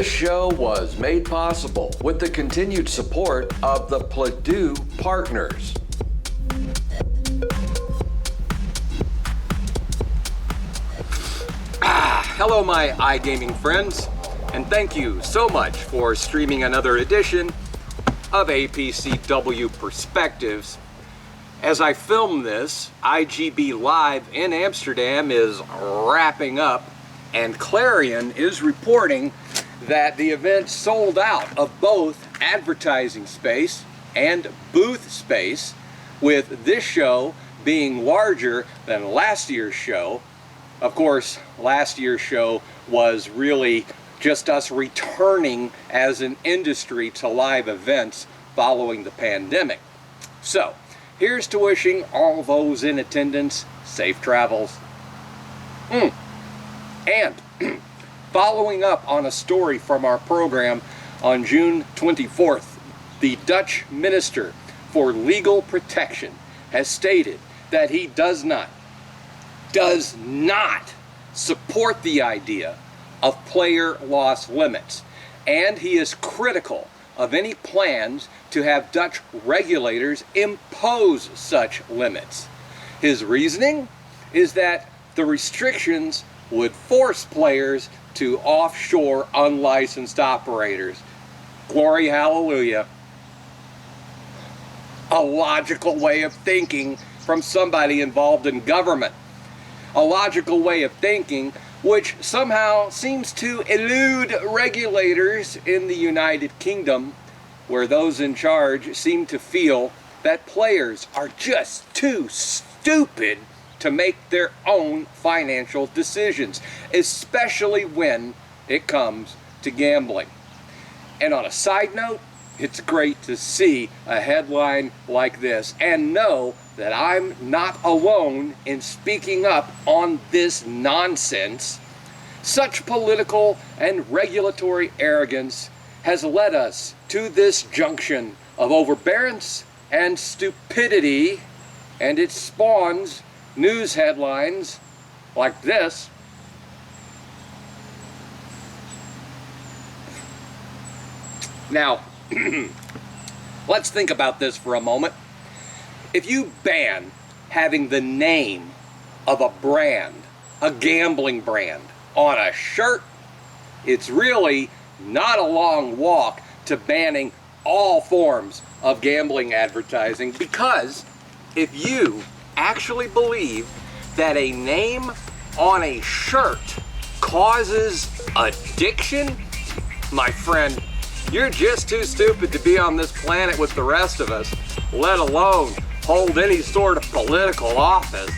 This show was made possible with the continued support of the Purdue Partners. Hello my iGaming friends, and thank you so much for streaming another edition of APCW Perspectives. As I film this, IGB Live in Amsterdam is wrapping up, and Clarion is reporting that the event sold out of both advertising space and booth space, with this show being larger than last year's show. Of course, last year's show was really just us returning as an industry to live events following the pandemic. So, here's to wishing all those in attendance safe travels. And following up on a story from our program on June 24th, the Dutch Minister for Legal Protection has stated that he does not support the idea of player loss limits, and he is critical of any plans to have Dutch regulators impose such limits. His reasoning is that the restrictions would force players to offshore unlicensed operators. Glory hallelujah. A logical way of thinking from somebody involved in government. A logical way of thinking which somehow seems to elude regulators in the United Kingdom, where those in charge seem to feel that players are just too stupid to make their own financial decisions, especially when it comes to gambling. And on a side note, it's great to see a headline like this and know that I'm not alone in speaking up on this nonsense. Such political and regulatory arrogance has led us to this junction of overbearance and stupidity, and it spawns news headlines like this. Now, let's think about this for a moment. If you ban having the name of a brand, a gambling brand, on a shirt, it's really not a long walk to banning all forms of gambling advertising, because if you actually believe that a name on a shirt causes addiction, my friend, you're just too stupid to be on this planet with the rest of us, let alone hold any sort of political office.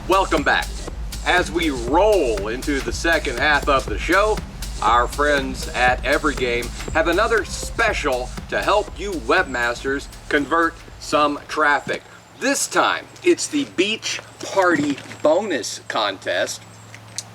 Welcome back. As we roll into the second half of the show, our friends at Every Game have another special to help you webmasters convert some traffic. This time, it's the Beach Party Bonus Contest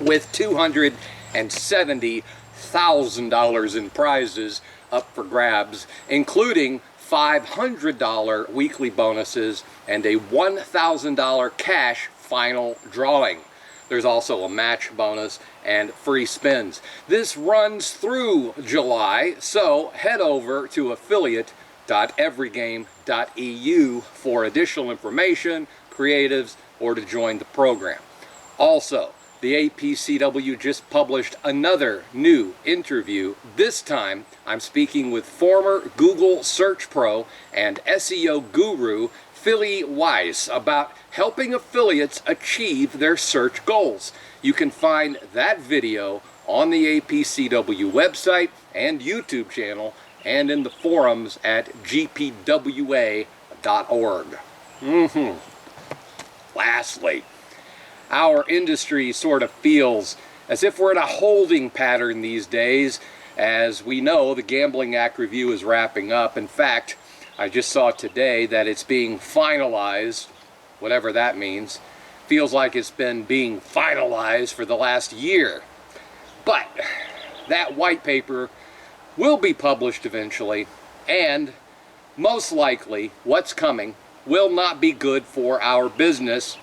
with $270,000 in prizes up for grabs, including $500 weekly bonuses and a $1,000 cash final drawing. There's also a match bonus and free spins. This runs through July, so head over to affiliate.everygame.eu for additional information, creatives, or to join the program. Also, the APCW just published another new interview. This time, I'm speaking with former Google Search Pro and SEO guru Philly Weiss about helping affiliates achieve their search goals. You can find that video on the APCW website and YouTube channel and in the forums at gpwa.org. Lastly, our industry sort of feels as if we're in a holding pattern these days. As we know, the Gambling Act review is wrapping up. In fact, I just saw today that it's being finalized, whatever that means. Feels like it's been being finalized for the last year. But that white paper will be published eventually, and most likely what's coming will not be good for our business,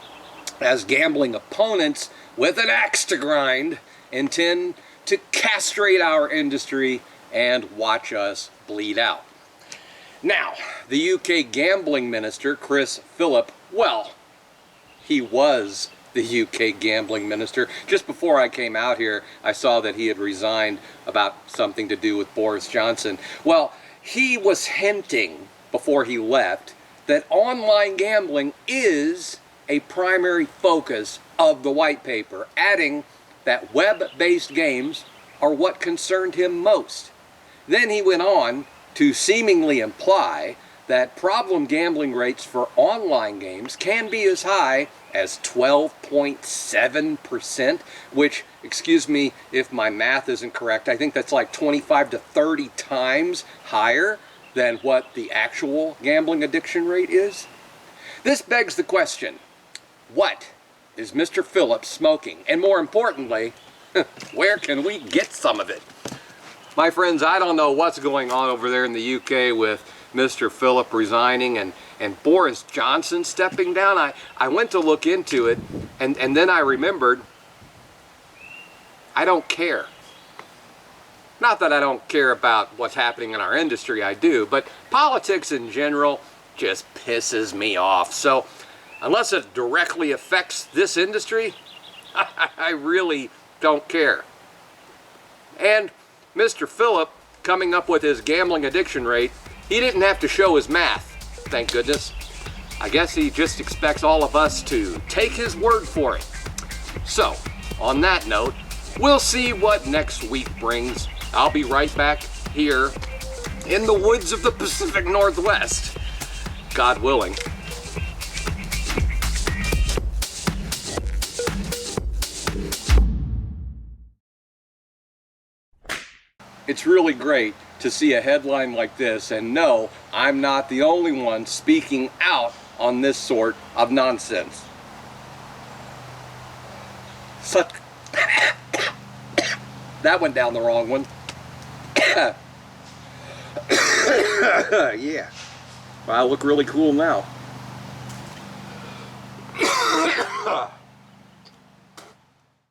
as gambling opponents with an axe to grind intend to castrate our industry and watch us bleed out. Now, the UK gambling minister, Chris Philip, well, he was the UK gambling minister. Just before I came out here, I saw that he had resigned about something to do with Boris Johnson. Well, he was hinting before he left that online gambling is a primary focus of the white paper, adding that web-based games are what concerned him most. Then he went on to seemingly imply that problem gambling rates for online games can be as high as 12.7%, which, excuse me if my math isn't correct, I think that's like 25 to 30 times higher than what the actual gambling addiction rate is. This begs the question, what is Mr. Phillips smoking? And more importantly, where can we get some of it? My friends, I don't know what's going on over there in the UK with Mr. Phillip resigning and Boris Johnson stepping down. I went to look into it, and then I remembered, I don't care. Not that I don't care about what's happening in our industry, I do, but politics in general just pisses me off. So unless it directly affects this industry, I really don't care. And Mr. Phillip, coming up with his gambling addiction rate, he didn't have to show his math, thank goodness. I guess he just expects all of us to take his word for it. So, on that note, we'll see what next week brings. I'll be right back here in the woods of the Pacific Northwest, God willing. It's really great to see a headline like this and know I'm not the only one speaking out on this sort of nonsense. Such that went down the wrong one. Yeah. Well, I look really cool now.